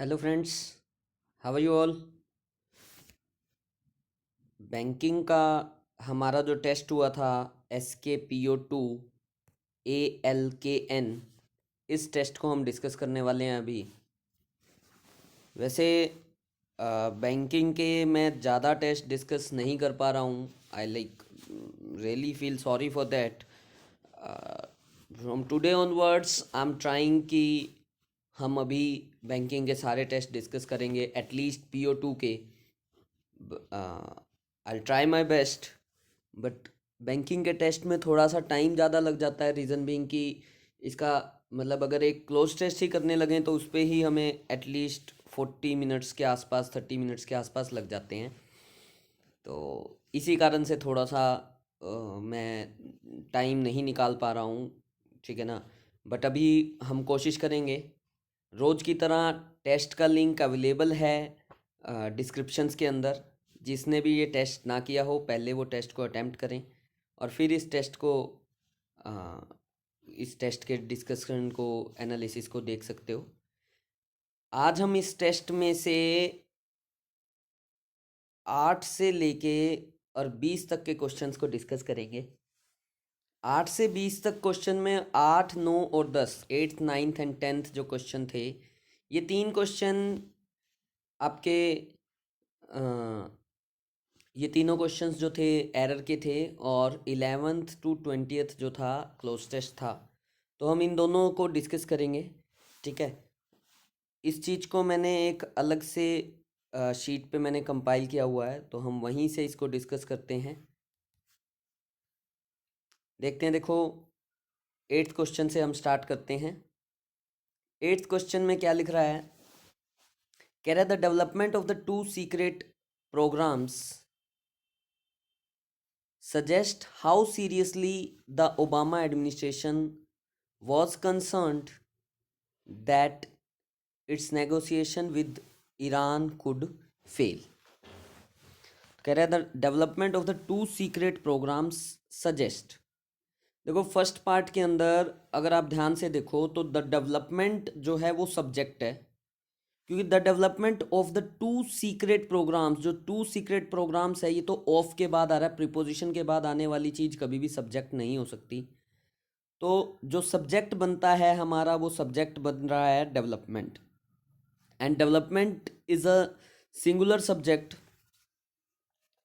Hello friends, how are you all. Banking का हमारा जो टेस्ट हुआ था, SKPO2 ALKN, इस टेस्ट को हम डिस्कस करने वाले हैं अभी। वैसे बैंकिंग के मैं ज़्यादा टेस्ट डिस्कस नहीं कर पा रहा हूँ। I like really feel sorry for that. From today onwards I am trying कि हम अभी बैंकिंग के सारे टेस्ट डिस्कस करेंगे, एटलीस्ट PO2 के। I try my best, but banking के टेस्ट में थोड़ा सा टाइम ज़्यादा लग जाता है। रीज़न बीइंग कि इसका मतलब अगर एक क्लोज टेस्ट ही करने लगें तो उस पर ही हमें एटलीस्ट 40 मिनट्स के आसपास, 30 मिनट्स के आसपास लग जाते हैं। तो इसी कारण से थोड़ा सा मैं टाइम नहीं निकाल पा रहा हूँ, ठीक है ना। बट अभी हम कोशिश करेंगे। रोज़ की तरह टेस्ट का लिंक अवेलेबल है डिस्क्रिप्शंस के अंदर। जिसने भी ये टेस्ट ना किया हो, पहले वो टेस्ट को अटेम्प्ट करें और फिर अ, इस टेस्ट के डिस्कशन को, एनालिसिस को देख सकते हो। आज हम इस टेस्ट में से 8 से लेके और 20 तक के क्वेश्चंस को डिस्कस करेंगे। 8 से 20 तक क्वेश्चन में 8, 9 और 10, 8th 9th एंड 10th जो क्वेश्चन थे, ये तीन क्वेश्चन आपके अ, ये तीनों क्वेश्चंस जो थे एरर के थे, और 11th to 20th जो था क्लोज टेस्ट था। तो हम इन दोनों को डिस्कस करेंगे, ठीक है। इस चीज़ को मैंने एक अलग से शीट पे मैंने कंपाइल किया हुआ है, तो हम वहीं से इसको डिस्कस करते हैं। देखते हैं, देखो 8th क्वेश्चन से हम स्टार्ट करते हैं। 8th क्वेश्चन में क्या लिख रहा है, कह रहा है the development of the two secret programs suggest how seriously the Obama administration was concerned that its negotiation with Iran could fail. कह रहा है the development of the two secret programs suggest. देखो फर्स्ट पार्ट के अंदर अगर आप ध्यान से देखो तो द डेवलपमेंट जो है वो सब्जेक्ट है, क्योंकि the development of the two secret programs, जो टू सीक्रेट प्रोग्राम्स है, ये तो ऑफ के बाद आ रहा है। प्रीपोजिशन के बाद आने वाली चीज़ कभी भी सब्जेक्ट नहीं हो सकती। तो जो सब्जेक्ट बनता है हमारा, वो सब्जेक्ट बन रहा है development. And development is a singular subject,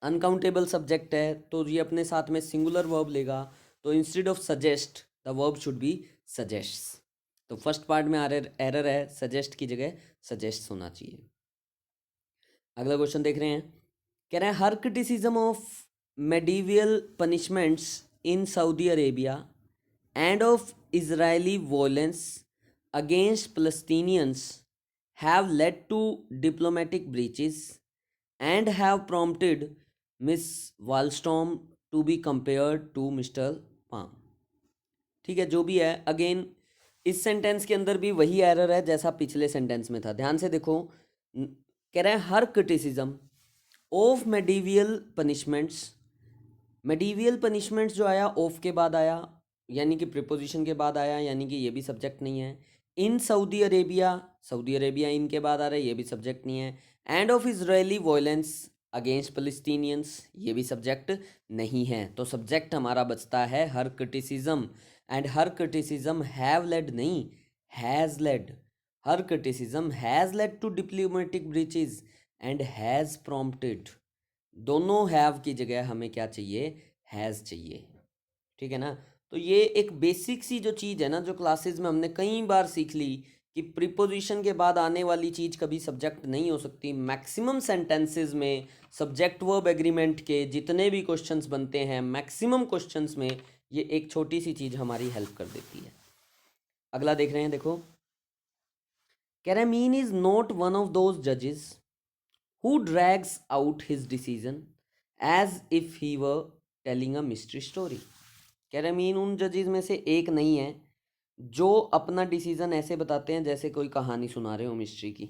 uncountable subject है, तो ये अपने साथ में सिंगुलर वर्ब लेगा। तो instead of suggest the verb should be suggest. तो फर्स्ट पार्ट में एरर है, सजेस्ट की जगह सजेस्ट होना चाहिए। अगला क्वेश्चन देख रहे हैं, कह रहे हैं her criticism of medieval punishments in Saudi Arabia and of Israeli violence against Palestinians have led to diplomatic breaches and have prompted Ms. Wallstrom to be compared to Mr. Palm। ठीक है, जो भी है, अगेन इस sentence के अंदर भी वही एरर है जैसा पिछले सेंटेंस में था। ध्यान से देखो, कह रहे हैं her criticism of medieval punishments. Medieval punishments जो आया ऑफ के बाद आया, यानी कि प्रिपोजिशन के बाद आया, यानी कि ये भी सब्जेक्ट नहीं है। In Saudi Arabia, Saudi Arabia इन के बाद आ रहा है, ये भी सब्जेक्ट नहीं है। And of Israeli violence against Palestinians, ये भी सब्जेक्ट नहीं है। तो सब्जेक्ट हमारा बचता है her criticism. And her criticism have led नहीं, has led. Her criticism has led to diplomatic breaches and has prompted. दोनों हैव की जगह हमें क्या चाहिए, हैज़ चाहिए, ठीक है ना। तो ये एक बेसिक सी जो चीज़ है ना, जो क्लासेस में हमने कई बार सीख ली कि प्रीपोजिशन के बाद आने वाली चीज़ कभी सब्जेक्ट नहीं हो सकती। मैक्सिमम सेंटेंसेस में सब्जेक्ट वर्ब एग्रीमेंट के जितने भी क्वेश्चंस बनते हैं, मैक्सिमम क्वेश्चंस में ये एक छोटी सी चीज़ हमारी हेल्प कर देती है। अगला देख रहे हैं, देखो कह रहे mean is not one of those जजेस who drags out his decision as if he were telling a mystery story। कह रहे मीन उन जजेस में से एक नहीं है जो अपना डिसीजन ऐसे बताते हैं जैसे कोई कहानी सुना रहे हो मिस्ट्री की।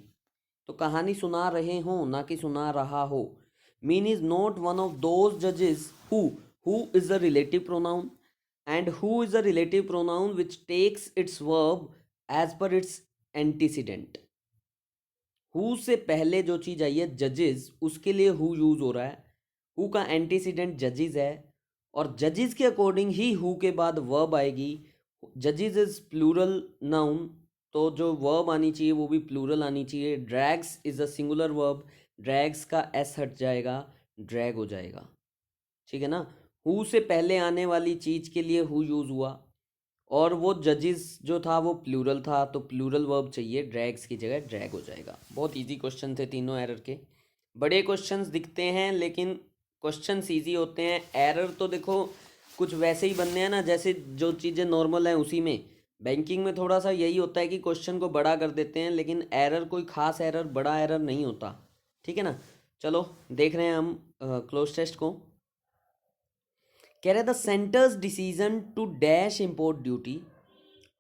तो कहानी सुना रहे हो, ना कि सुना रहा हो। Mean is not one of those जजेस who is a relative pronoun, and who is a relative pronoun which takes its verb as per its antecedent. Who से पहले जो चीज़ आई है जजेस, उसके लिए हु यूज हो रहा है। हु का एंटीसीडेंट जजेस है और जजेस के अकॉर्डिंग ही हु के बाद वर्ब आएगी। जजेस इज प्लूरल नाउन, तो जो वर्ब आनी चाहिए वो भी प्लूरल आनी चाहिए। Drags is a singular verb, drags का एस हट जाएगा, ड्रैग हो जाएगा। ठीक है ना। हु से पहले आने वाली चीज के लिए हु यूज हुआ और वो जजेस जो था वो प्लूरल था, तो प्लूरल वर्ब चाहिए, ड्रैग्स की जगह ड्रैग हो जाएगा। बहुत इजी क्वेश्चन थे तीनों एरर के। बड़े क्वेश्चंस दिखते हैं लेकिन क्वेश्चंस इजी होते हैं। एरर तो देखो कुछ वैसे ही बनने हैं ना, जैसे जो चीज़ें नॉर्मल हैं उसी में। बैंकिंग में थोड़ा सा यही होता है कि क्वेश्चन को बड़ा कर देते हैं, लेकिन एरर कोई खास एरर, बड़ा एरर नहीं होता। ठीक है ना। चलो देख रहे हैं हम क्लोज टेस्ट को। कह रहे the centre's decision to dash import duty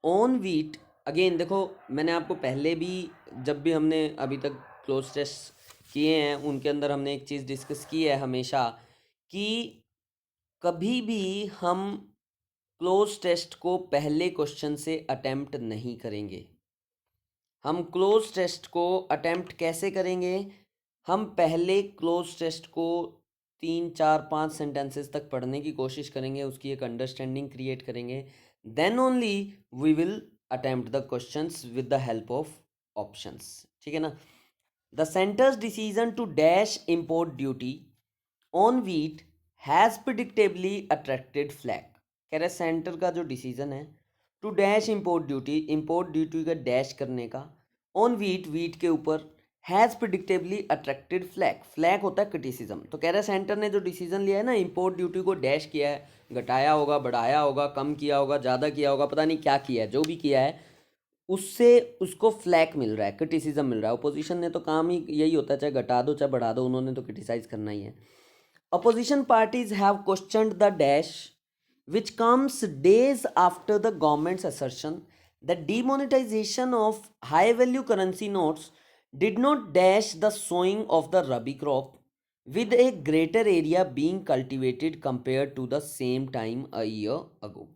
on wheat. Again देखो, मैंने आपको पहले भी, जब भी हमने अभी तक क्लोज टेस्ट किए हैं उनके अंदर हमने एक चीज़ डिस्कस की है हमेशा, कि कभी भी हम क्लोज टेस्ट को पहले क्वेश्चन से अटेम्प्ट नहीं करेंगे। हम क्लोज टेस्ट को अटेम्प्ट कैसे करेंगे? हम पहले क्लोज टेस्ट को 3 4 5 सेंटेंसेस तक पढ़ने की कोशिश करेंगे, उसकी एक अंडरस्टैंडिंग क्रिएट करेंगे, then only we will attempt the questions with the help of options. ठीक है ना। The centre's decision to dash import duty on wheat has predictably attracted flak. कह रहे सेंटर का जो डिसीजन है टू डैश इम्पोर्ट ड्यूटी का dash करने का ऑन वीट, वीट के ऊपर, has predictably attracted flak. Flak होता है क्रिटिसिज्म। तो कह रहे सेंटर ने जो डिसीजन लिया है ना, इम्पोर्ट ड्यूटी को डैश किया है, घटाया होगा, बढ़ाया होगा, कम किया होगा, ज़्यादा किया होगा, पता नहीं क्या किया है, जो भी किया है उससे उसको फ्लैग मिल रहा है, क्रिटिसिज्म मिल रहा है। अपोजिशन ने तो काम ही यही होता है, चाहे घटा दो चाहे बढ़ा दो, उन्होंने तो क्रिटिसाइज करना ही है। Opposition parties have questioned the dash, which comes days after the government's assertion that demonetization of high value currency notes did not dash the sowing of the rabi crop, with a greater area being cultivated compared to the same time a year ago.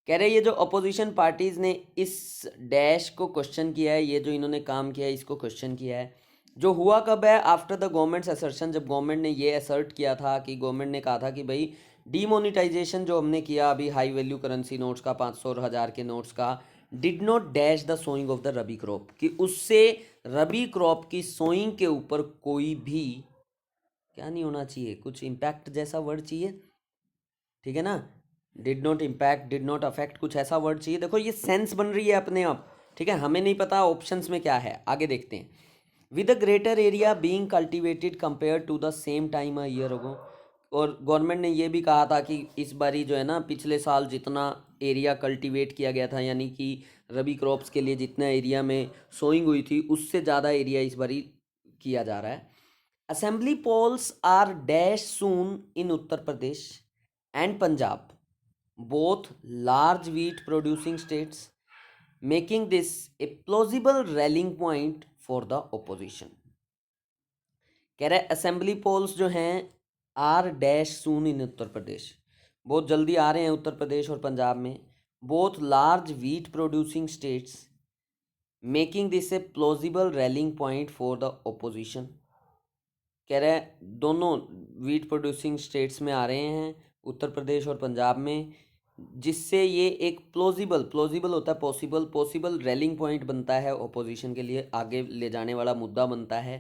कह रहे ये जो opposition parties ने इस dash को question किया है, ये जो इन्होंने काम किया है इसको क्वेश्चन किया है, जो हुआ कब है? आफ्टर द गवर्नमेंट्स असर्शन, जब गवर्नमेंट ने ये असर्ट किया था, कि गवर्नमेंट ने कहा था कि भाई डीमोनिटाइजेशन जो हमने किया अभी हाई वैल्यू करेंसी नोट्स का, 500 और 1000 के नोट्स का, did not dash the sowing of the rabi crop, कि उससे रबी क्रॉप की सोइंग के ऊपर कोई भी क्या नहीं होना चाहिए, कुछ इम्पैक्ट जैसा वर्ड चाहिए। ठीक है ना। Did not impact, did not affect, कुछ ऐसा वर्ड चाहिए। देखो ये सेंस बन रही है अपने आप। ठीक है, हमें नहीं पता ऑप्शंस में क्या है, आगे देखते हैं। With a greater area being cultivated compare to the same time a year ago. और गवर्नमेंट ने ये भी कहा था कि इस बारी जो है ना, पिछले साल जितना एरिया कल्टीवेट किया गया था, यानी कि रबी क्रॉप्स के लिए जितना एरिया में सोइंग हुई थी, उससे ज़्यादा एरिया इस बारी किया जा रहा है। Assembly polls are dash soon in Uttar Pradesh and Punjab, both large wheat producing states, making this a plausible rallying point for the opposition. कह रहा है असेंबली पोल्स जो हैं are dash soon in Uttar प्रदेश, बहुत जल्दी आ रहे हैं उत्तर प्रदेश और पंजाब में, both large wheat producing states, making this A plausible railing point for the opposition. कह रहा है दोनों वीट प्रोड्यूसिंग स्टेट्स में आ रहे हैं, उत्तर प्रदेश और पंजाब में, जिससे ये एक प्लॉजिबल होता है पॉसिबल रैलिंग पॉइंट बनता है ओपोजिशन के लिए, आगे ले जाने वाला मुद्दा बनता है।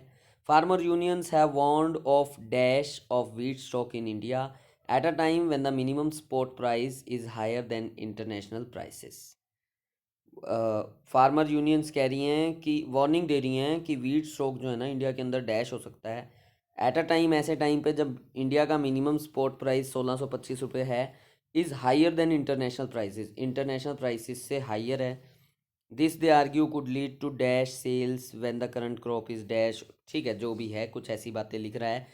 Farmer unions have warned of dash of wheat stock in India at a time when the minimum spot price is higher than international prices. Farmer unions कह रही हैं कि, वार्निंग दे रही हैं कि व्हीट स्टॉक जो है ना इंडिया के अंदर डैश हो सकता है एट अ टाइम, ऐसे टाइम पे जब इंडिया का मिनिमम स्पॉट प्राइस 1625 रुपये है, is higher than international prices, international prices से हायर है। This they argue could lead to dash sales when the current crop is dash. ठीक है, जो भी है कुछ ऐसी बातें लिख रहा है।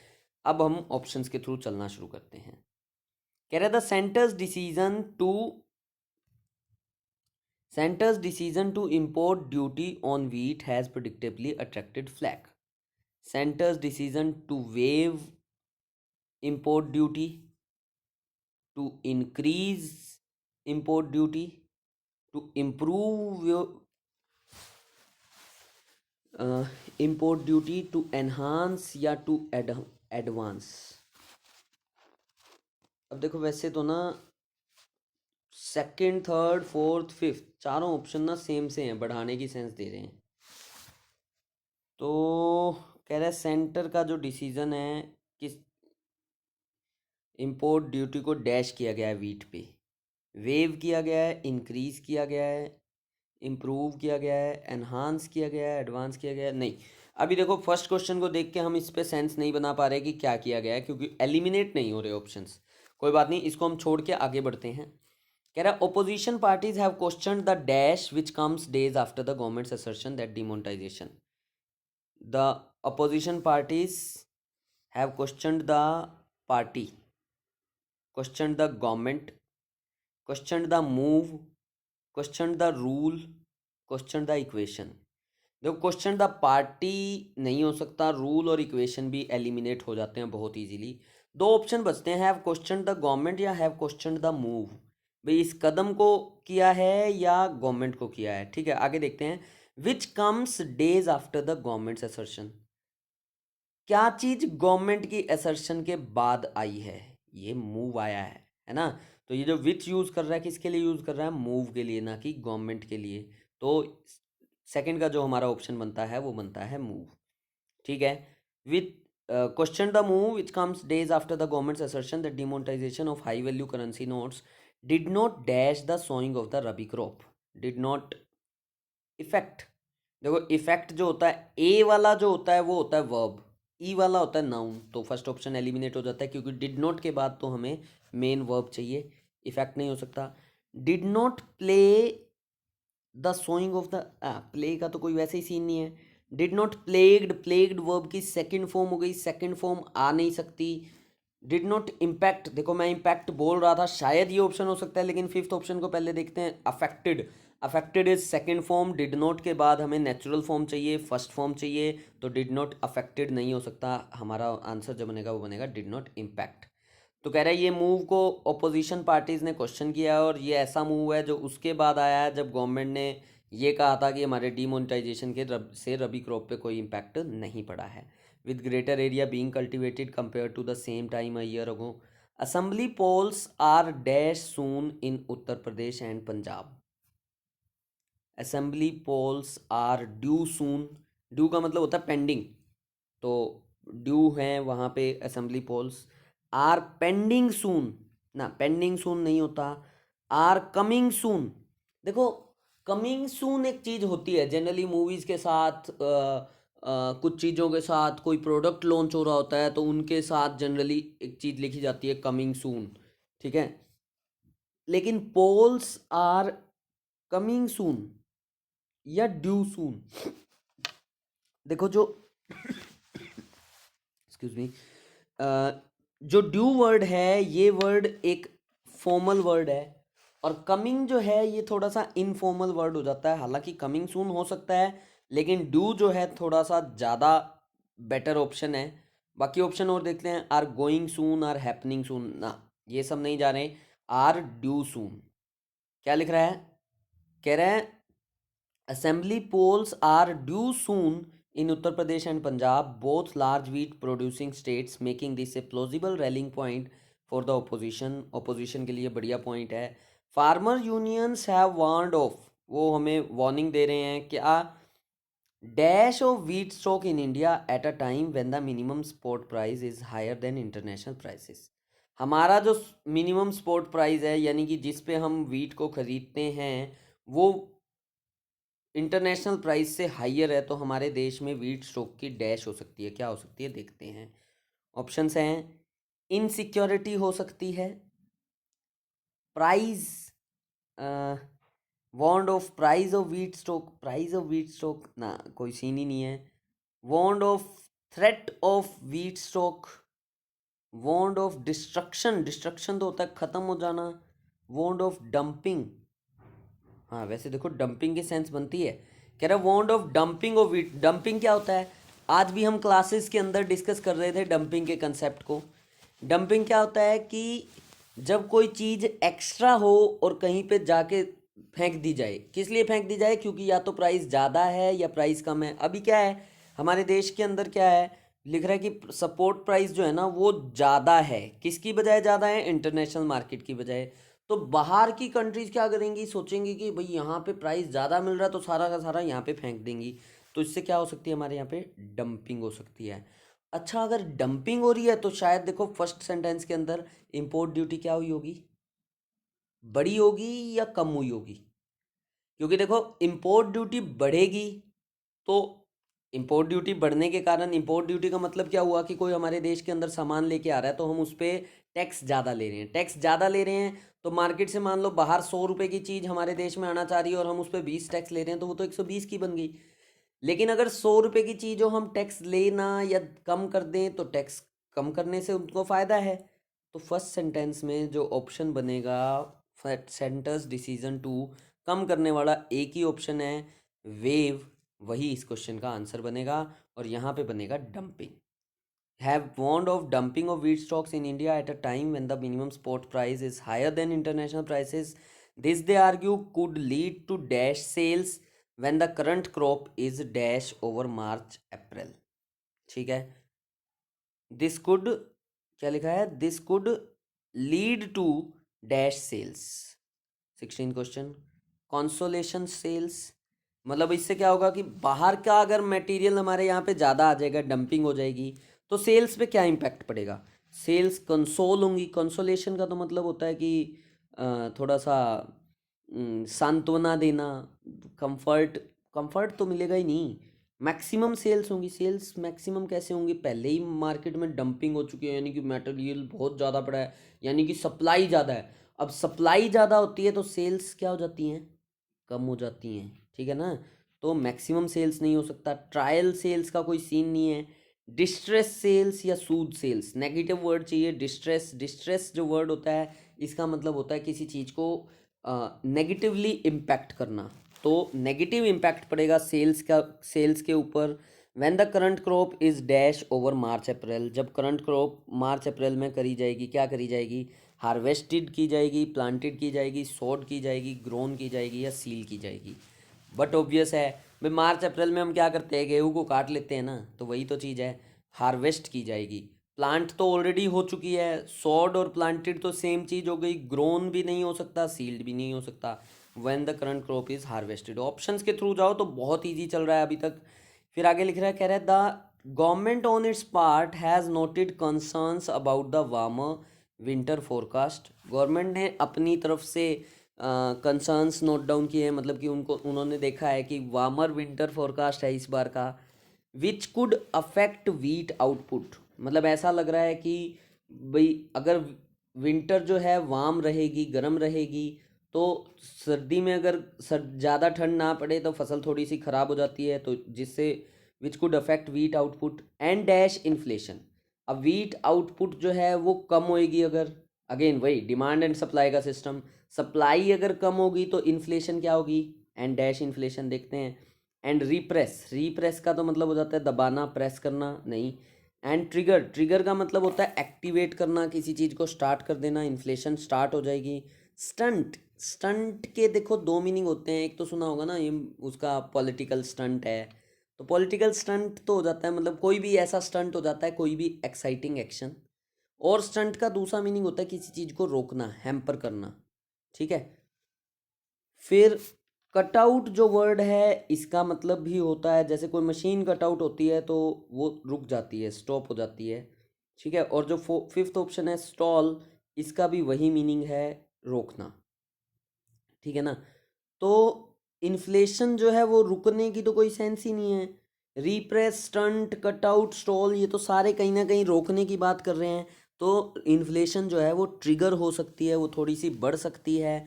अब हम ऑप्शंस के थ्रू चलना शुरू करते हैं। कह रहा है the centre's decision to import duty on wheat has predictably attracted flack. Center's decision to waive import duty, to increase import duty, to improve import duty to enhance या टू एडवांस। अब देखो वैसे तो ना सेकंड, थर्ड, फोर्थ, फिफ्थ चारों option ना same से हैं, बढ़ाने की सेंस दे रहे हैं। तो कह रहा है सेंटर का जो डिसीजन है कि इम्पोर्ट ड्यूटी को डैश किया गया है वीट पे, वेव किया गया है, इंक्रीज किया गया है, इम्प्रूव किया गया है, एनहांस किया गया है, एडवांस किया गया है, नहीं। अभी देखो फर्स्ट क्वेश्चन को देख के हम इस पे सेंस नहीं बना पा रहे कि क्या किया गया है, क्योंकि एलिमिनेट नहीं हो रहे ऑप्शंस। कोई बात नहीं, इसको हम छोड़ के आगे बढ़ते हैं। कह रहा है opposition parties have questioned the dash which comes days after the government's assertion that demonetisation. The opposition parties have questioned the party, questioned the government, questioned the move, questioned the rule, questioned the equation। देखो question the party नहीं हो सकता, rule और equation भी eliminate हो जाते हैं बहुत इजीली। दो ऑप्शन बचते हैं, हैव क्वेश्चन द गवर्नमेंट या हैव क्वेश्चन द मूव। भाई इस कदम को किया है या गवर्नमेंट को किया है। ठीक है, आगे देखते हैं। विच comes days after the government's assertion. क्या चीज गवर्नमेंट की असर्शन के बाद आई है, ये मूव आया है ना। तो ये जो विच यूज कर रहा है किसके लिए यूज कर रहा है, मूव के लिए, ना कि गवर्नमेंट के लिए। तो सेकंड का जो हमारा ऑप्शन बनता है वो बनता है मूव। ठीक है, with question the move which comes days after the government's assertion that demonetisation of high value currency notes did not dash the sowing of the rabi crop, did not effect. देखो effect जो होता है, ए वाला जो होता है वो होता है वर्ब, ई वाला होता है नाउन। तो फर्स्ट ऑप्शन एलिमिनेट हो जाता है, क्योंकि डिड नॉट के बाद तो हमें मेन वर्ब चाहिए, इफेक्ट नहीं हो सकता। Did not play the sowing of the, play का तो कोई वैसे ही सीन नहीं है। Did not plagued, plagued verb की सेकंड फॉर्म हो गई, सेकंड फॉर्म आ नहीं सकती। डिड नॉट इम्पैक्ट, देखो मैं इम्पैक्ट बोल रहा था, शायद ये ऑप्शन हो सकता है, लेकिन फिफ्थ ऑप्शन को पहले देखते हैं। Affected, affected is second form, did not के बाद हमें नेचुरल फॉर्म चाहिए, फर्स्ट फॉर्म चाहिए, तो डिड नॉट अफेक्टेड नहीं हो सकता। हमारा आंसर जो बनेगा वो बनेगा डिड नॉट इम्पैक्ट। तो कह रहा है ये मूव को ऑपोजिशन पार्टीज ने क्वेश्चन किया है, और ये ऐसा मूव है जो उसके बाद आया है जब गवर्नमेंट ने ये कहा था कि हमारे डीमोनेटाइजेशन के से रबी क्रॉप पे कोई इम्पैक्ट नहीं पड़ा है। With greater area being cultivated compare to the same time a year ago, assembly polls are dash soon in Uttar Pradesh and Punjab. Assembly polls are due soon, due का मतलब होता है पेंडिंग, तो ड्यू है वहाँ पे असेंबली पोल्स। आर पेंडिंग सून, ना pending सून नहीं होता, आर कमिंग सून। देखो कमिंग सून एक चीज़ होती है जनरली मूवीज़ के साथ, कुछ चीज़ों के साथ, कोई प्रोडक्ट लॉन्च हो रहा होता है तो उनके साथ जनरली एक चीज़ लिखी जाती है कमिंग सून। ठीक है, लेकिन पोल्स आर कमिंग सून या ड्यू सून। देखो जो एक्सक्यूज मी, जो ड्यू वर्ड है ये वर्ड एक फॉर्मल वर्ड है, और कमिंग जो है ये थोड़ा सा इनफॉर्मल वर्ड हो जाता है। हालांकि कमिंग सून हो सकता है, लेकिन ड्यू जो है थोड़ा सा ज़्यादा बेटर ऑप्शन है। बाकी ऑप्शन और देखते हैं। Are going soon, are happening soon, ना ये सब नहीं जा रहे। आर ड्यू सून क्या लिख रहा है, कह रहे हैं assembly polls are due soon in Uttar Pradesh and Punjab, both large wheat producing states, making this a plausible rallying point for the opposition। opposition के लिए बढ़िया point है। farmer unions have warned of, वो हमें warning दे रहे हैं क्या, dash of wheat stock in India at a time when the minimum spot price is higher than international prices। हमारा जो मिनिमम स्पॉट प्राइस है, यानी कि जिस पे हम वीट को खरीदते हैं, वो इंटरनेशनल प्राइस से हाइयर है, तो हमारे देश में वीट स्टॉक की डैश हो सकती है। क्या हो सकती है देखते हैं। ऑप्शंस हैं, इनसिक्योरिटी हो सकती है, price, warned of price of wheat stock, price of wheat stock ना कोई सीन ही नहीं है, warned of threat of wheat stock, warned of destruction, destruction तो होता है ख़त्म हो जाना, वॉन्ड ऑफ डंपिंग। हाँ वैसे देखो डंपिंग की सेंस बनती है। कह रहा है warned of dumping of wheat. Dumping क्या होता है, आज भी हम क्लासेस के अंदर डिस्कस कर रहे थे डंपिंग के कंसेप्ट को। डंपिंग क्या होता है कि जब कोई चीज़ एक्स्ट्रा हो और कहीं पे जाके फेंक दी जाए। किस लिए फेंक दी जाए, क्योंकि या तो प्राइस ज़्यादा है या प्राइस कम है। अभी क्या है, हमारे देश के अंदर क्या है, लिख रहा है कि सपोर्ट प्राइस जो है ना वो ज़्यादा है, किसकी बजाय ज़्यादा है, इंटरनेशनल मार्केट की बजाय। तो बाहर की कंट्रीज क्या करेंगी, सोचेंगी कि भाई यहाँ पे प्राइस ज़्यादा मिल रहा है तो सारा का सारा यहाँ पे फेंक देंगी, तो इससे क्या हो सकती है, हमारे यहाँ पे डंपिंग हो सकती है। अच्छा, अगर डंपिंग हो रही है तो शायद देखो फर्स्ट सेंटेंस के अंदर इम्पोर्ट ड्यूटी क्या हुई होगी, बड़ी होगी या कम हुई होगी, क्योंकि देखो इम्पोर्ट ड्यूटी बढ़ेगी तो इम्पोर्ट ड्यूटी बढ़ने के कारण, इम्पोर्ट ड्यूटी का मतलब क्या हुआ कि कोई हमारे देश के अंदर सामान लेके आ रहा है तो हम उस पर टैक्स ज़्यादा ले रहे हैं, टैक्स ज़्यादा ले रहे हैं तो मार्केट से मान लो बाहर 100 रुपये की चीज़ हमारे देश में आना चाह रही है और हम उस पर 20 टैक्स ले रहे हैं तो वो तो 120 की बन गई। लेकिन अगर 100 रुपये की चीज़ हो हम टैक्स लेना या कम कर दें तो टैक्स कम करने से उनको फ़ायदा है। तो फर्स्ट सेंटेंस में जो ऑप्शन बनेगा सेंटर्स डिसीजन टू, कम करने वाला एक ही ऑप्शन है, वेव, वही इस क्वेश्चन का आंसर बनेगा। और यहाँ पे बनेगा dumping. Have warned of dumping of wheat stocks in India at a time when the minimum spot price is higher than international prices. This, they argue, could lead to dash sales when the current crop is dash over March April। ठीक है, this could, क्या लिखा है, this could lead to dash sales. 16 question, consolation sales, मतलब इससे क्या होगा कि बाहर का अगर मटेरियल हमारे यहाँ पे ज़्यादा आ जाएगा, डंपिंग हो जाएगी तो सेल्स पे क्या इम्पैक्ट पड़ेगा, सेल्स कंसोल होंगी। कंसोलेशन का तो मतलब होता है कि थोड़ा सा सांत्वना देना, कंफर्ट, कंफर्ट तो मिलेगा ही नहीं, मैक्सिमम सेल्स होंगी। सेल्स मैक्सिमम कैसे होंगी, पहले ही मार्केट में डंपिंग हो चुकी है, यानी कि मटेरियल बहुत ज़्यादा पड़ा है, यानी कि सप्लाई ज़्यादा है। अब सप्लाई ज़्यादा होती है तो सेल्स क्या हो जाती हैं, कम हो जाती हैं, ठीक है ना। तो मैक्सिमम सेल्स नहीं हो सकता, ट्रायल सेल्स का कोई सीन नहीं है। डिस्ट्रेस सेल्स या सूद सेल्स, नेगेटिव वर्ड चाहिए। डिस्ट्रेस, डिस्ट्रेस जो वर्ड होता है इसका मतलब होता है किसी चीज़ को नेगेटिवली इम्पैक्ट करना, तो नेगेटिव इम्पैक्ट पड़ेगा सेल्स का, सेल्स के ऊपर। When the current crop is dash over March April, जब करंट क्रॉप मार्च अप्रैल में करी जाएगी, क्या करी जाएगी, हार्वेस्टेड की जाएगी, प्लांटेड की जाएगी, सोड की जाएगी, ग्रोन की जाएगी या सील की जाएगी। बट ऑब्वियस है भाई, मार्च अप्रैल में हम क्या करते हैं, गेहूँ को काट लेते हैं ना, तो वही तो चीज़ है, हार्वेस्ट की जाएगी। प्लांट तो ऑलरेडी हो चुकी है, सॉड और प्लांटेड तो सेम चीज़ हो गई, ग्रोन भी नहीं हो सकता, सील्ड भी नहीं हो सकता when the current crop is harvested. Options के थ्रू जाओ तो बहुत ईजी चल रहा है अभी तक। फिर आगे लिख रहा है, कह रहा है the government on it's part has noted concerns about the warmer winter forecast. Government ने अपनी तरफ से कंसर्न्स नोट डाउन किए हैं, मतलब कि उनको, उन्होंने देखा है कि वार्मर विंटर फोरकास्ट है इस बार का, which could affect wheat output. मतलब ऐसा लग रहा है कि भाई अगर विंटर जो है वार्म रहेगी, गर्म रहेगी, तो सर्दी में अगर ज़्यादा ठंड ना पड़े तो फसल थोड़ी सी ख़राब हो जाती है, तो जिससे which could affect wheat output and dash inflation. अब वीट आउटपुट जो है वो कम होएगी अगर, अगेन वही डिमांड एंड सप्लाई का सिस्टम, सप्लाई अगर कम होगी तो इन्फ्लेशन क्या होगी, एंड डैश इन्फ्लेशन देखते हैं। एंड रिप्रेस, रिप्रेस का तो मतलब हो जाता है दबाना, प्रेस करना नहीं। एंड ट्रिगर, ट्रिगर का मतलब होता है एक्टिवेट करना, किसी चीज़ को स्टार्ट कर देना, इन्फ्लेशन स्टार्ट हो जाएगी। स्टंट, स्टंट के देखो दो मीनिंग होते हैं, एक तो सुना होगा ना ये, उसका पॉलिटिकल स्टंट है, तो पॉलिटिकल स्टंट तो हो जाता है मतलब कोई भी ऐसा स्टंट हो जाता है, कोई भी एक्साइटिंग एक्शन। और स्टंट का दूसरा मीनिंग होता है किसी चीज़ को रोकना, हैम्पर करना, ठीक है। फिर कटआउट जो वर्ड है इसका मतलब भी होता है, जैसे कोई मशीन कटआउट होती है तो वो रुक जाती है, स्टॉप हो जाती है, ठीक है। और जो फिफ्थ ऑप्शन है स्टॉल, इसका भी वही मीनिंग है, रोकना, ठीक है ना। तो इन्फ्लेशन जो है वो रुकने की तो कोई सेंस ही नहीं है। रिप्रेस, स्टंट, कटआउट, स्टॉल, ये तो सारे कहीं ना कहीं रोकने की बात कर रहे हैं। तो इन्फ्लेशन जो है वो ट्रिगर हो सकती है, वो थोड़ी सी बढ़ सकती है।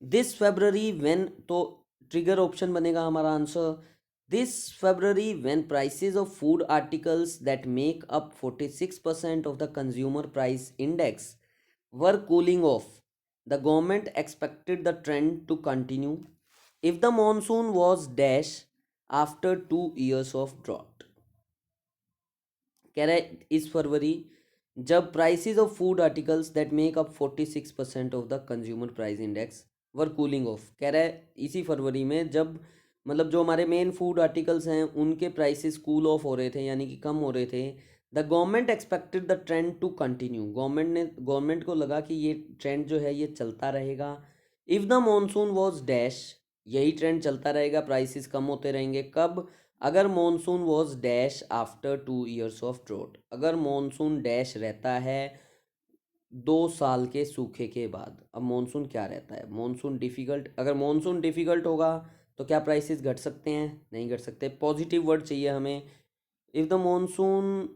दिस फेब्रवरी व्हेन, तो ट्रिगर ऑप्शन बनेगा हमारा answer. This February when prices of food articles that make up 46% of the consumer price index were cooling of, the government expected the trend to continue if the monsoon was dash after 2 years of drought। कह रहा है इस फरवरी जब prices of food articles that make up 46% of the consumer price index were cooling of, कह रहा है इसी फरवरी में जब मतलब जो हमारे मेन फूड आर्टिकल्स हैं उनके प्राइसेस कूल ऑफ हो रहे थे, यानी कि कम हो रहे थे। The government expected the trend to continue, government को लगा कि ये ट्रेंड जो है ये चलता रहेगा। If the monsoon was dash, यही ट्रेंड चलता रहेगा, प्राइसेस कम होते रहेंगे। कब? अगर monsoon was dash after 2 years of drought, अगर मॉनसून डैश रहता है 2 साल के सूखे के बाद। अब मॉनसून क्या रहता है? मॉनसून डिफ़िकल्ट, अगर मॉनसून डिफ़िकल्ट होगा तो क्या प्राइसेस घट सकते हैं? नहीं घट सकते। पॉजिटिव वर्ड चाहिए हमें। If the monsoon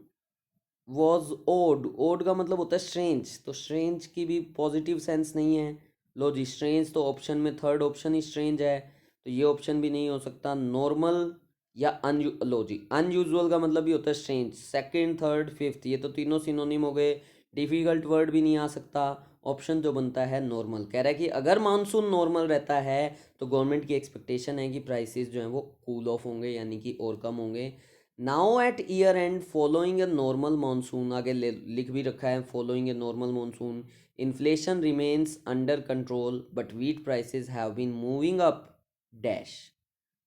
was odd, odd का मतलब होता है स्ट्रेंज, तो स्ट्रेंज की भी पॉजिटिव सेंस नहीं है। लो जी, स्ट्रेंज तो ऑप्शन में थर्ड ऑप्शन ही स्ट्रेंज है, तो ये ऑप्शन भी नहीं हो सकता। नॉर्मल या लो जी, अनयूजुअल का मतलब भी होता है स्ट्रेंज। सेकंड, थर्ड, फिफ्थ, ये तो तीनों सिनोनिम हो गए। डिफिकल्ट वर्ड भी नहीं आ सकता। ऑप्शन जो बनता है नॉर्मल। कह रहा है कि अगर मानसून नॉर्मल रहता है तो गवर्नमेंट की एक्सपेक्टेशन है कि प्राइसेस जो हैं वो कूल ऑफ होंगे, यानी कि और कम होंगे। Now at year end following a normal monsoon, आगे लिख भी रखा है following a normal monsoon, inflation remains under control but wheat prices have been moving up dash.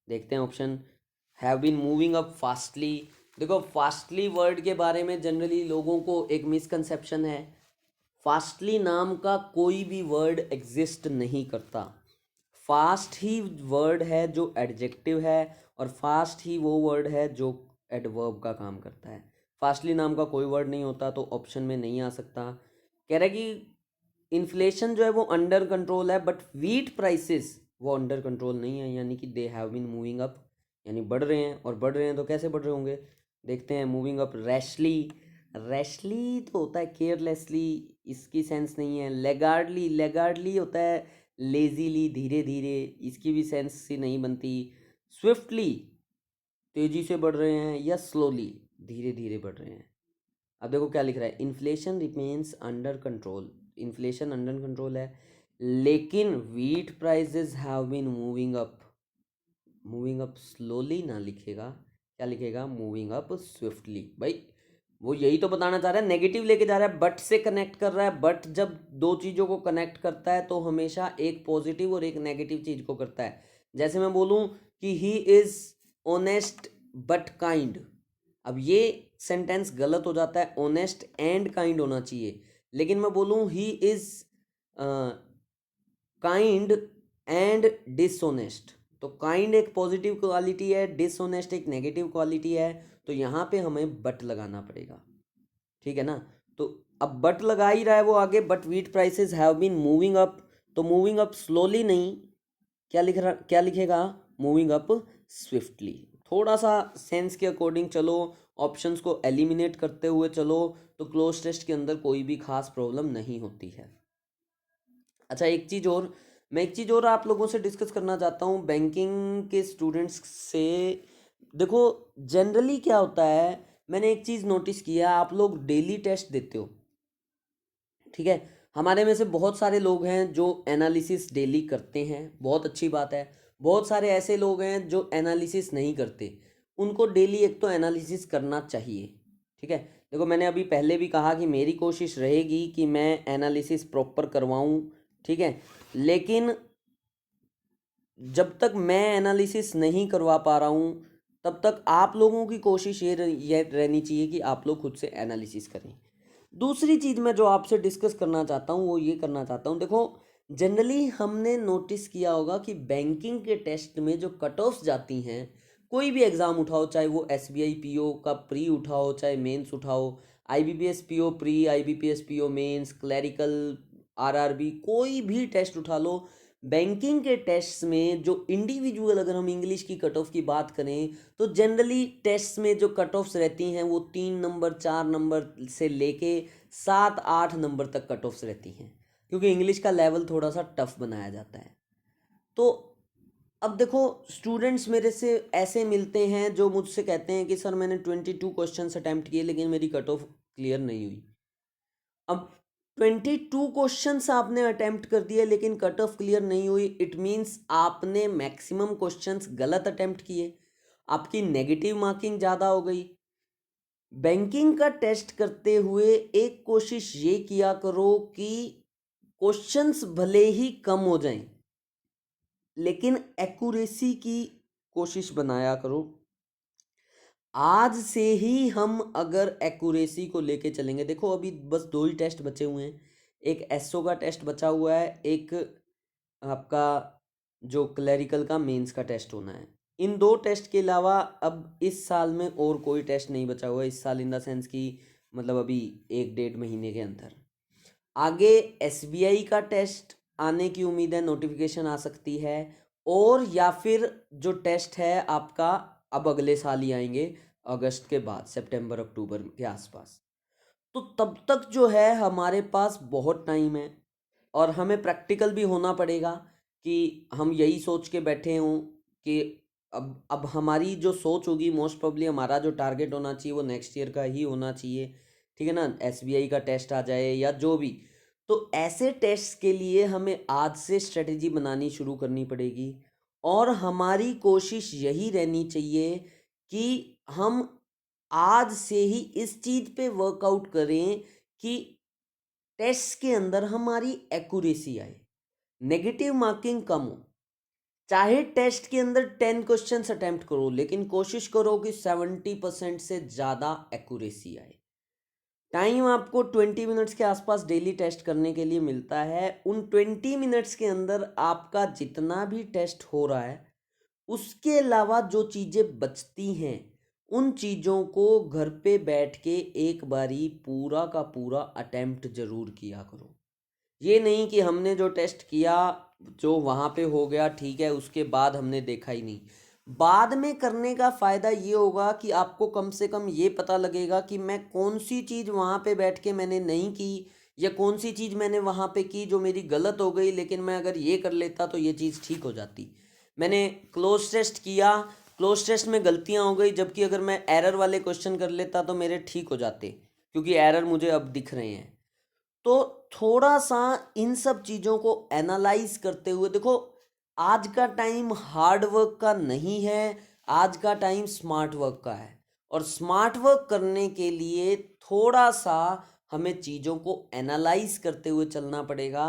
देखते हैं option. Have been moving up fastly. देखो फास्टली वर्ड के बारे में जनरली लोगों को एक मिसकंसेप्शन है। फास्टली नाम का कोई भी वर्ड एग्जिस्ट नहीं करता। फास्ट ही वर्ड है जो एडजेक्टिव है, और फास्ट ही वो वर्ड है जो एडवर्ब का काम करता है। फास्टली नाम का कोई वर्ड नहीं होता, तो ऑप्शन में नहीं आ सकता। कह रहा है कि इन्फ्लेशन जो है वो अंडर कंट्रोल है बट वीट प्राइसेस वो अंडर कंट्रोल नहीं है, यानी कि they have been moving up, यानी बढ़ रहे हैं। और बढ़ रहे हैं तो कैसे बढ़ रहे होंगे? देखते हैं। मूविंग अप रैशली, रैशली तो होता है केयरलेसली, इसकी सेंस नहीं है। लेगार्डली, लेगार्डली होता है लेजीली, धीरे धीरे, इसकी भी सेंस सी नहीं बनती। स्विफ्टली, तेजी से बढ़ रहे हैं, या स्लोली, धीरे धीरे बढ़ रहे हैं। अब देखो क्या लिख रहा है, inflation remains under control, inflation under control है, लेकिन wheat prices have been moving up, moving up slowly ना लिखेगा, क्या लिखेगा? Moving up swiftly. भाई वो यही तो बताना चाह रहा है, नेगेटिव लेके जा रहा है, बट से कनेक्ट कर रहा है। बट जब दो चीज़ों को कनेक्ट करता है तो हमेशा एक पॉजिटिव और एक नेगेटिव चीज़ को करता है। जैसे मैं बोलूँ कि he is honest but kind, अब ये सेंटेंस गलत हो जाता है, ऑनेस्ट एंड काइंड होना चाहिए। लेकिन मैं बोलूँ he is kind and dishonest, तो काइंड एक पॉजिटिव क्वालिटी है, डिसऑनेस्ट एक नेगेटिव क्वालिटी है, तो यहाँ पे हमें बट लगाना पड़ेगा। ठीक है ना? तो अब बट लगा ही रहा है वो आगे, but wheat prices have been moving up, तो मूविंग अप स्लोली नहीं, क्या लिख रहा, क्या लिखेगा? Moving up swiftly. थोड़ा सा सेंस के अकॉर्डिंग चलो, ऑप्शंस को एलिमिनेट करते हुए चलो, तो क्लोज टेस्ट के अंदर कोई भी खास प्रॉब्लम नहीं होती है। अच्छा, एक चीज़ और, मैं एक चीज़ और आप लोगों से डिस्कस करना चाहता हूँ बैंकिंग के स्टूडेंट्स से। देखो जनरली क्या होता है, मैंने एक चीज़ नोटिस किया, आप लोग डेली टेस्ट देते हो, ठीक है। हमारे में से बहुत सारे लोग हैं जो एनालिसिस डेली करते हैं, बहुत अच्छी बात है। बहुत सारे ऐसे लोग हैं जो एनालिसिस नहीं करते, उनको डेली एक तो एनालिसिस करना चाहिए, ठीक है। देखो मैंने अभी पहले भी कहा कि मेरी कोशिश रहेगी कि मैं एनालिसिस प्रॉपर करवाऊं, ठीक है। लेकिन जब तक मैं एनालिसिस नहीं करवा पा रहा हूं, तब तक आप लोगों की कोशिश ये रहनी चाहिए कि आप लोग खुद से एनालिसिस करें। दूसरी चीज़ मैं जो आपसे डिस्कस करना चाहता हूँ वो ये करना चाहता हूँ, देखो जनरली हमने नोटिस किया होगा कि बैंकिंग के टेस्ट में जो कट ऑफ्स जाती हैं, कोई भी एग्ज़ाम उठाओ, चाहे वो एसबीआई पीओ का प्री उठाओ, चाहे मेंस उठाओ, IBPS PO pre, IBPS PO mains, clerical, RRB, कोई भी टेस्ट उठा लो, बैंकिंग के टेस्ट में जो इंडिविजुअल, अगर हम इंग्लिश की कट ऑफ की बात करें तो जनरली टेस्ट में जो कट ऑफ्स रहती हैं वो 3 नंबर 4 नंबर से लेके 7 8 नंबर तक कट ऑफ्स रहती हैं, क्योंकि इंग्लिश का लेवल थोड़ा सा टफ बनाया जाता है। तो अब देखो स्टूडेंट्स मेरे से ऐसे मिलते हैं जो मुझसे कहते हैं कि सर मैंने 22 अटैम्प्ट किए लेकिन मेरी कट ऑफ क्लियर नहीं हुई। अब 22 आपने अटेम्प्ट कर दिए लेकिन कट ऑफ क्लियर नहीं हुई, इट मीन्स आपने मैक्सिमम क्वेश्चंस गलत अटेम्प्ट किए, आपकी नेगेटिव मार्किंग ज़्यादा हो गई। बैंकिंग का टेस्ट करते हुए एक कोशिश ये किया करो कि क्वेश्चंस भले ही कम हो जाएं लेकिन एक्यूरेसी की कोशिश बनाया करो। आज से ही हम अगर एक्यूरेसी को लेके चलेंगे, देखो अभी बस 2 ही टेस्ट बचे हुए हैं, एक एसओ का टेस्ट बचा हुआ है, एक आपका जो क्लरिकल का मेंस का टेस्ट होना है। इन 2 टेस्ट के अलावा अब इस साल में और कोई टेस्ट नहीं बचा हुआ है, इस साल इन द सेंस कि मतलब अभी 1-1.5 महीने के अंदर। आगे एसबीआई का टेस्ट आने की उम्मीद है, नोटिफिकेशन आ सकती है, और या फिर जो टेस्ट है आपका अब अगले साल ही आएंगे, अगस्त के बाद, सितंबर अक्टूबर के आसपास। तो तब तक जो है हमारे पास बहुत टाइम है, और हमें प्रैक्टिकल भी होना पड़ेगा कि हम यही सोच के बैठे हों कि अब हमारी जो सोच होगी, मोस्ट प्रोबेबली हमारा जो टारगेट होना चाहिए वो नेक्स्ट ईयर का ही होना चाहिए, ठीक है ना, एसबीआई का टेस्ट आ जाए या जो भी। तो ऐसे टेस्ट के लिए हमें आज से स्ट्रेटेजी बनानी शुरू करनी पड़ेगी, और हमारी कोशिश यही रहनी चाहिए कि हम आज से ही इस चीज़ पे वर्कआउट करें कि टेस्ट के अंदर हमारी एक्यूरेसी आए, नेगेटिव मार्किंग कम हो। चाहे टेस्ट के अंदर 10 क्वेश्चंस अटेम्प्ट करो, लेकिन कोशिश करो कि 70% से ज़्यादा एक्यूरेसी आए। टाइम आपको 20 मिनट्स के आसपास डेली टेस्ट करने के लिए मिलता है। उन 20 मिनट्स के अंदर आपका जितना भी टेस्ट हो रहा है, उसके अलावा जो चीज़ें बचती हैं, उन चीज़ों को घर पे बैठ के एक बारी पूरा का पूरा अटेम्प्ट ज़रूर किया करो। ये नहीं कि हमने जो टेस्ट किया, जो वहाँ पे हो गया ठीक है, उसके बाद हमने देखा ही नहीं। बाद में करने का फ़ायदा ये होगा कि आपको कम से कम ये पता लगेगा कि मैं कौन सी चीज़ वहाँ पे बैठ के मैंने नहीं की, या कौन सी चीज़ मैंने वहाँ पे की जो मेरी गलत हो गई, लेकिन मैं अगर ये कर लेता तो ये चीज़ ठीक हो जाती। मैंने क्लोज टेस्ट किया, क्लोज टेस्ट में गलतियाँ हो गई, जबकि अगर मैं एरर वाले क्वेश्चन कर लेता तो मेरे ठीक हो जाते, क्योंकि एरर मुझे अब दिख रहे हैं। तो थोड़ा सा इन सब चीज़ों को एनालाइज करते हुए देखो, आज का टाइम हार्ड वर्क का नहीं है, आज का टाइम स्मार्ट वर्क का है, और स्मार्ट वर्क करने के लिए थोड़ा सा हमें चीज़ों को एनालाइज करते हुए चलना पड़ेगा।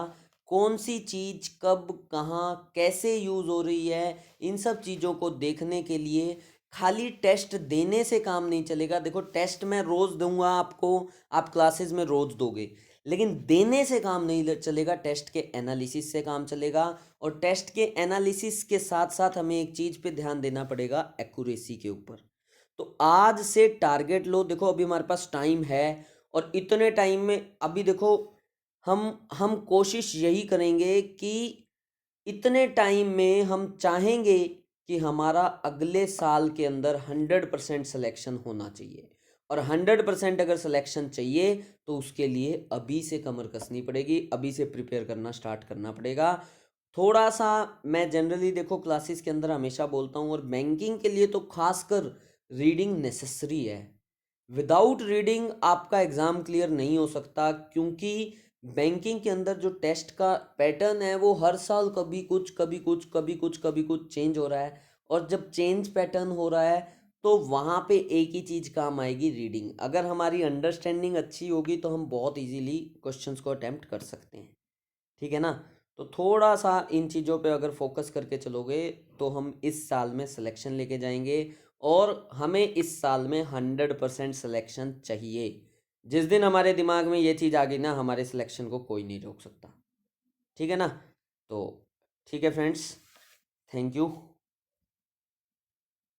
कौन सी चीज़ कब कहाँ कैसे यूज़ हो रही है, इन सब चीज़ों को देखने के लिए खाली टेस्ट देने से काम नहीं चलेगा। देखो टेस्ट मैं रोज़ दूंगा आपको, आप क्लासेस में रोज़ दोगे, लेकिन देने से काम नहीं चलेगा, टेस्ट के एनालिसिस से काम चलेगा। और टेस्ट के एनालिसिस के साथ साथ हमें एक चीज़ पे ध्यान देना पड़ेगा, एक्यूरेसी के ऊपर। तो आज से टारगेट लो, देखो अभी हमारे पास टाइम है, और इतने टाइम में अभी देखो हम कोशिश यही करेंगे कि इतने टाइम में हम चाहेंगे कि हमारा अगले साल के अंदर 100% सिलेक्शन होना चाहिए, और 100% अगर सिलेक्शन चाहिए तो उसके लिए अभी से कमर कसनी पड़ेगी, अभी से प्रिपेयर करना स्टार्ट करना पड़ेगा। थोड़ा सा मैं जनरली देखो क्लासेस के अंदर हमेशा बोलता हूँ, और बैंकिंग के लिए तो खासकर रीडिंग नेसेसरी है। विदाउट रीडिंग आपका एग्ज़ाम क्लियर नहीं हो सकता, क्योंकि बैंकिंग के अंदर जो टेस्ट का पैटर्न है वो हर साल कभी कुछ कभी कुछ कभी कुछ कभी कुछ चेंज हो रहा है, और जब चेंज पैटर्न हो रहा है तो वहाँ पे एक ही चीज़ काम आएगी, रीडिंग। अगर हमारी अंडरस्टैंडिंग अच्छी होगी तो हम बहुत इजीली क्वेश्चंस को अटेम्प्ट कर सकते हैं, ठीक है ना। तो थोड़ा सा इन चीज़ों पे अगर फोकस करके चलोगे तो हम इस साल में सिलेक्शन लेके जाएंगे, और हमें इस साल में 100% सिलेक्शन चाहिए। जिस दिन हमारे दिमाग में ये चीज़ आ गई ना, हमारे सिलेक्शन को कोई नहीं रोक सकता, ठीक है ना। तो ठीक है फ्रेंड्स, थैंक यू।